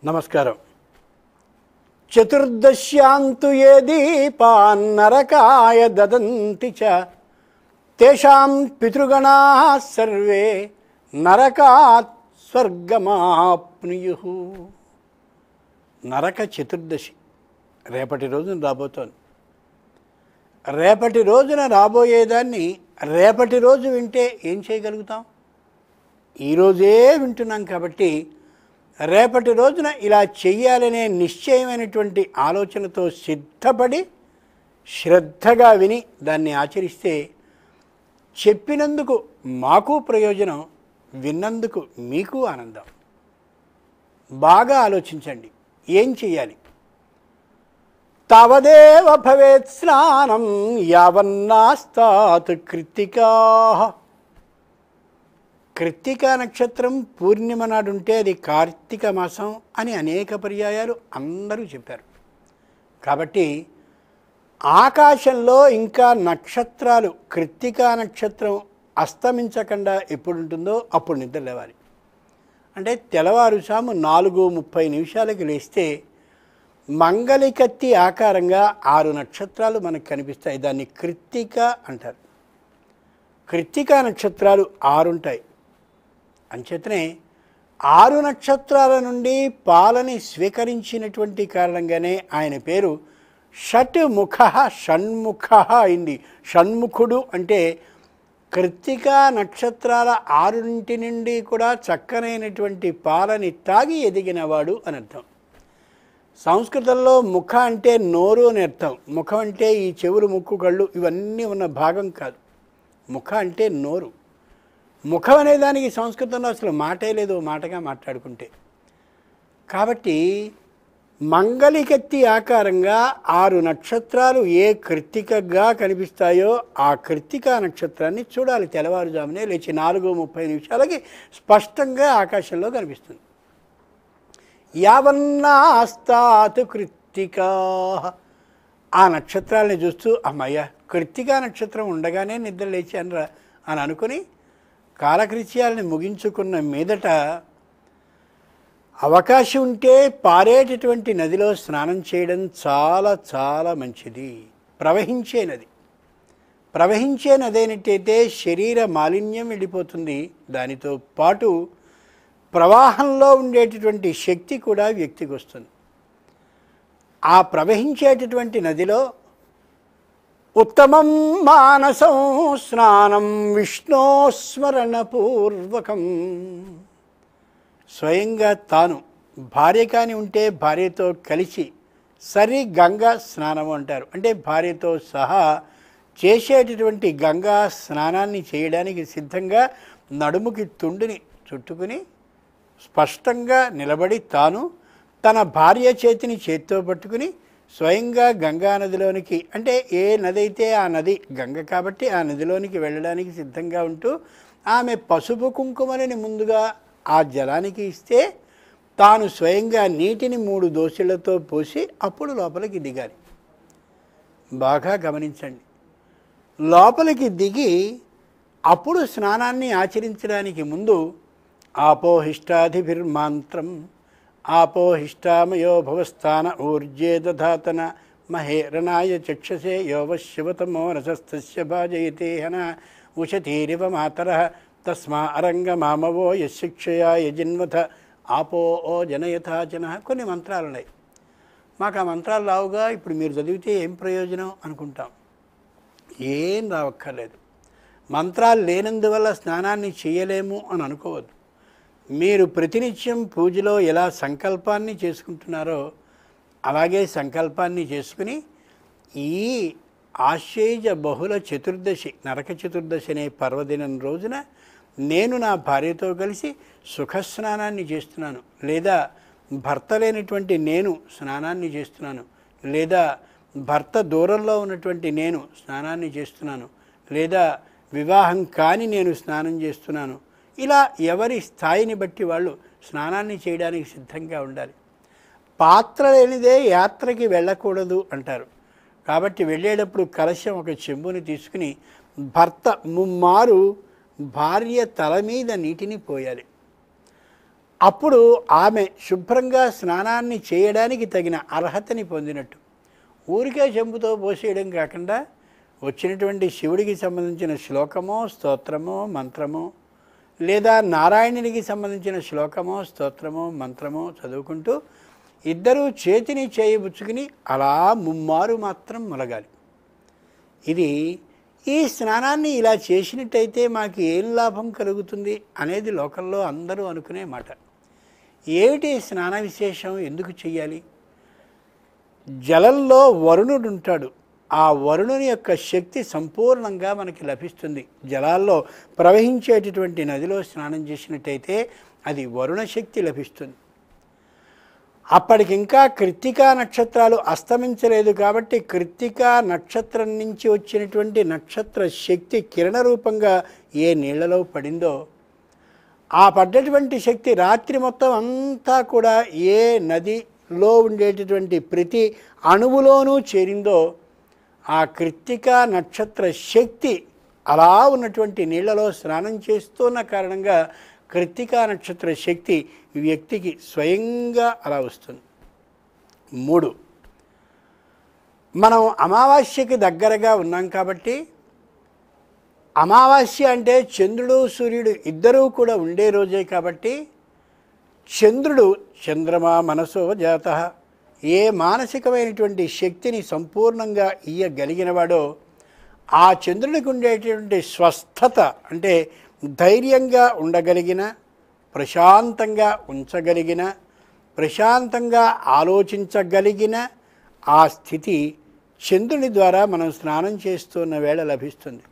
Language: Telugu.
నమస్కారం. చతుర్దశ్యాంతు ఏ దీపాన్నరకాయ దదంతి చ తేషాం పితృగణాః సర్వే నరకాత్ స్వర్గమాప్నుయుః. నరక చతుర్దశి రేపటి రోజున రాబోతోంది. రేపటి రోజున రాబోయేదాన్ని రేపటి రోజు వింటే ఏం చేయగలుగుతాం? ఈరోజే వింటున్నాం కాబట్టి రేపటి రోజున ఇలా చెయ్యాలనే నిశ్చయమైనటువంటి ఆలోచనతో సిద్ధపడి శ్రద్ధగా విని దాన్ని ఆచరిస్తే చెప్పినందుకు మాకు ప్రయోజనం, విన్నందుకు మీకు ఆనందం. బాగా ఆలోచించండి, ఏం చెయ్యాలి? తావదేవ భవేత్ స్నానం యావన్నాస్తాత్ కృత్తికాః. కృత్తికా నక్షత్రం పూర్ణిమ నాడుంటే అది కార్తీక మాసం అని అనేక పర్యాయాలు అందరూ చెప్పారు. కాబట్టి ఆకాశంలో ఇంకా నక్షత్రాలు కృత్తికా నక్షత్రం అస్తమించకుండా ఎప్పుడు ఉంటుందో అప్పుడు నిద్ర లేవాలి. అంటే తెల్లవారుజాము 4:30 లేస్తే మంగళికత్తి ఆకారంగా 6 నక్షత్రాలు మనకు కనిపిస్తాయి. దాన్ని కృత్తిక అంటారు. కృత్తికా నక్షత్రాలు 6 ఉంటాయి. అంచేతనే 6 నక్షత్రాల నుండి పాలని స్వీకరించినటువంటి కారణంగానే ఆయన పేరు షట్ముఖ షణ్ముఖ అయింది. షణ్ముఖుడు అంటే కృత్తికా నక్షత్రాల 6 నుండి కూడా చక్కనైనటువంటి పాలని తాగి ఎదిగినవాడు అని అర్థం. సంస్కృతంలో ముఖ అంటే నోరు అని అర్థం. ముఖం అంటే ఈ చెవులు, ముక్కు, కళ్ళు ఇవన్నీ ఉన్న భాగం కాదు. ముఖ అంటే నోరు. ముఖం అనే దానికి సంస్కృతంలో అసలు మాటే లేదు, మాటగా మాట్లాడుకుంటే. కాబట్టి మంగళికత్తి ఆకారంగా 6 నక్షత్రాలు ఏ కృత్తికగా కనిపిస్తాయో ఆ కృత్తికా నక్షత్రాన్ని చూడాలి. తెల్లవారుజామునే లేచి 4:30 స్పష్టంగా ఆకాశంలో కనిపిస్తుంది. యావన్నాస్తాత్ కృత్తికాః. ఆ నక్షత్రాలని చూస్తూ అమ్మయ్య కృత్తికా నక్షత్రం ఉండగానే నిద్ర లేచానురా అని అనుకుని కాలకృత్యాలని ముగించుకున్న మీదట అవకాశం ఉంటే పారేటటువంటి నదిలో స్నానం చేయడం చాలా చాలా మంచిది. ప్రవహించే నది. ప్రవహించే నది అయినట్టయితే శరీర మాలిన్యం వెళ్ళిపోతుంది. దానితో పాటు ప్రవాహంలో ఉండేటటువంటి శక్తి కూడా వ్యక్తికి వస్తుంది. ఆ ప్రవహించేటటువంటి నదిలో ఉత్తమం మానసం స్నానం విష్ణోస్మరణపూర్వకం. స్వయంగా తాను భార్య కాని ఉంటే భార్యతో కలిసి సరి గంగా స్నానం అంటారు. అంటే భార్యతో సహా చేసేటటువంటి గంగా స్నానాన్ని చేయడానికి సిద్ధంగా నడుముకి తుండిని చుట్టుకుని స్పష్టంగా నిలబడి తాను తన భార్య చేతిని చేత్తో పట్టుకుని స్వయంగా గంగా నదిలోనికి, అంటే ఏ నది అయితే ఆ నది గంగ కాబట్టి ఆ నదిలోనికి వెళ్ళడానికి సిద్ధంగా ఉంటూ ఆమె పసుపు కుంకుమలని ముందుగా ఆ జలానికి ఇస్తే తాను స్వయంగా నీటిని 3 దోశలతో పోసి అప్పుడు లోపలికి దిగాలి. బాగా గమనించండి. లోపలికి దిగి అప్పుడు స్నానాన్ని ఆచరించడానికి ముందు ఆపోహిష్టాధిభిర్మాంత్రం ఆపోహిష్టామయో భవస్థాన ఊర్జే దధాతన మహేరణాయ చక్షసే యోవశివతమో రసస్తస్య భాజయతే హన ఉషతీరివ మాతరః తస్మా అరంగ మామవో యశిక్షయా యజిన్వథ ఆపో ఓ జనయథా జనః. కొన్ని మంత్రాలు ఉన్నాయి. మాకు ఆ మంత్రాలు రావుగా, ఇప్పుడు మీరు చదివితే ఏం ప్రయోజనం అనుకుంటాం. ఏం రావక్కర్లేదు. మంత్రాలు లేనందువల్ల స్నానాన్ని చేయలేము అని అనుకోవద్దు. మీరు ప్రతినిత్యం పూజలో ఎలా సంకల్పాన్ని చేసుకుంటున్నారో అలాగే సంకల్పాన్ని చేసుకుని ఈ ఆశ్వేజ బహుళ చతుర్దశి నరక చతుర్దశి అనే పర్వదినం రోజున నేను నా భార్యతో కలిసి సుఖస్నానాన్ని చేస్తున్నాను, లేదా భర్త లేనటువంటి నేను స్నానాన్ని చేస్తున్నాను, లేదా భర్త దూరంలో ఉన్నటువంటి నేను స్నానాన్ని చేస్తున్నాను, లేదా వివాహం కాని నేను స్నానం చేస్తున్నాను. ఇలా ఎవరి స్థాయిని బట్టి వాళ్ళు స్నానాన్ని చేయడానికి సిద్ధంగా ఉండాలి. పాత్ర లేనిదే యాత్రకి వెళ్ళకూడదు అంటారు. కాబట్టి వెళ్ళేటప్పుడు కలశం ఒక చెంబుని తీసుకుని భర్త ముమ్మారు భార్య తల మీద నీటిని పోయాలి. అప్పుడు ఆమె శుభ్రంగా స్నానాన్ని చేయడానికి తగిన అర్హతని పొందినట్టు. ఊరికే చెంబుతో పోసేయడం కాకుండా వచ్చినటువంటి శివుడికి సంబంధించిన శ్లోకమో స్తోత్రమో మంత్రమో లేదా నారాయణునికి సంబంధించిన శ్లోకమో స్తోత్రమో మంత్రమో చదువుకుంటూ ఇద్దరూ చేతిని చేయబుచ్చుకుని అలా ముమ్మారు మాత్రం మొలగాలి. ఇది ఈ స్నానాన్ని ఇలా చేసినట్టయితే మాకు ఏం లాభం కలుగుతుంది అనేది లోకంలో అందరూ అనుకునే మాట. ఏమిటి స్నాన విశేషం, ఎందుకు చెయ్యాలి? జలంలో వరుణుడు ఉంటాడు. ఆ వరుణుని యొక్క శక్తి సంపూర్ణంగా మనకి లభిస్తుంది. జలాల్లో ప్రవహించేటటువంటి నదిలో స్నానం చేసినట్టయితే అది వరుణ శక్తి లభిస్తుంది. అప్పటికింకా కృత్తికా నక్షత్రాలు అస్తమించలేదు కాబట్టి కృత్తికా నక్షత్రం నుంచి వచ్చినటువంటి నక్షత్ర శక్తి కిరణ రూపంగా ఏ నీళ్లలో పడిందో ఆ పడ్డటువంటి శక్తి రాత్రి మొత్తం అంతా కూడా ఏ నదిలో ఉండేటటువంటి ప్రతి అణువులోనూ చేరిందో ఆ కృత్తికా నక్షత్ర శక్తి అలా ఉన్నటువంటి నీళ్లలో స్నానం చేస్తున్న కారణంగా కృత్తికా నక్షత్ర శక్తి వ్యక్తికి స్వయంగా అలా వస్తుంది. 3, మనం అమావాస్యకి దగ్గరగా ఉన్నాం కాబట్టి అమావాస్య అంటే చంద్రుడు సూర్యుడు ఇద్దరూ కూడా ఉండే రోజే కాబట్టి చంద్రుడు చంద్రమా మనసో జాతః ఏ మానసికమైనటువంటి శక్తిని సంపూర్ణంగా ఇయ్యగలిగినవాడో ఆ చంద్రుడికి ఉండేటువంటి స్వస్థత అంటే ధైర్యంగా ఉండగలిగిన, ప్రశాంతంగా ఉంచగలిగిన, ప్రశాంతంగా ఆలోచించగలిగిన ఆ స్థితి చంద్రుని ద్వారా మనం స్నానం చేస్తున్న వేళ లభిస్తుంది.